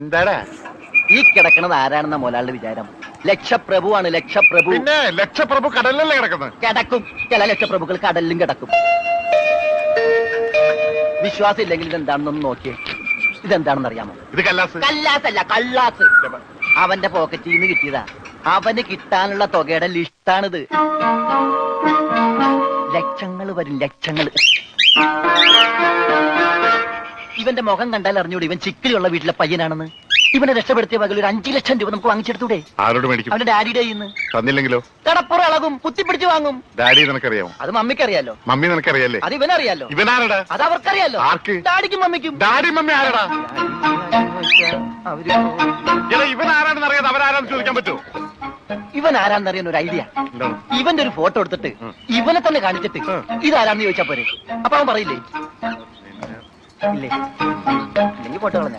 എന്താടാ ഈ കിടക്കണത് ആരാണെന്ന മുതലാളിയുടെ വിചാരം? ലക്ഷപ്രഭുവാണ്, ലക്ഷപ്രഭു. പിന്നെ ലക്ഷപ്രഭു കടലിലല്ലേ കിടക്കുന്നത്? കിടക്കും. ചില ലക്ഷപ്രഭുക്കൾ കടലിലും കിടക്കും. വിശ്വാസം ഇല്ലെങ്കിൽ ഇതെന്താണെന്നൊന്ന് നോക്കിയേ. ഇതെന്താണെന്ന് അറിയാമോ? ഇത് കല്ലാസ്. കല്ലാസല്ല, കള്ളാസ്. അവന്റെ പോക്കറ്റിൽ നിന്ന് കിട്ടിയതാ. അവന് കിട്ടാനുള്ള തുകയുടെ ലിസ്റ്റാണിത്. ലക്ഷങ്ങൾ വരും, ലക്ഷങ്ങൾ. ഇവന്റെ മുഖം കണ്ടാൽ അറിഞ്ഞൂടെ ഇവൻ ചിക്കിലുള്ള വീട്ടിലെ പയ്യനാണെന്ന്. ഇവനെ രക്ഷപ്പെടുത്തിയ പകൽ ഒരു 5 ലക്ഷം രൂപ നമുക്ക് വാങ്ങിച്ചെടുത്തൂടെ? ആരോട് മേടിക്കും? അവന്റെ ഡാഡിയുടെ കയ്യിൽ നിന്ന്. തന്നില്ലെങ്കിലോ? കടപ്പുറം ഇളകും, കുത്തിപ്പിടിച്ച് വാങ്ങും. ഡാഡി നിനക്കറിയാമോ? അത് മമ്മിക്കറിയാലോ. മമ്മി നിനക്കറിയാലേ? അത് ഇവനറിയാലോ. ഇവനാരടാ? അത് അവർക്കറിയാലോ. ആർക്ക്? ഡാഡിക്കും മമ്മിക്കും. ഡാഡി മമ്മി ആരടാ? അവര് ഇവൻ ആരാണെന്ന് അറിയാതെ അവരാരാന്ന് ചോദിക്കാൻ പറ്റുമോ? ഇവൻ ആരാന്നറിയാൻ ഒരു ഐഡിയ. എന്താണ്? ഇവന്റെ ഒരു ഫോട്ടോ എടുത്തിട്ട് ഇവനെ തന്നെ കാണിച്ചിട്ട് ഇതാരാന്ന് ചോദിച്ചാ പോരെ? അപ്പൊ അവൻ പറയില്ലേ? ഇല്ലേ? ഇല്ലെങ്കിൽ ഫോട്ടോ കളഞ്ഞ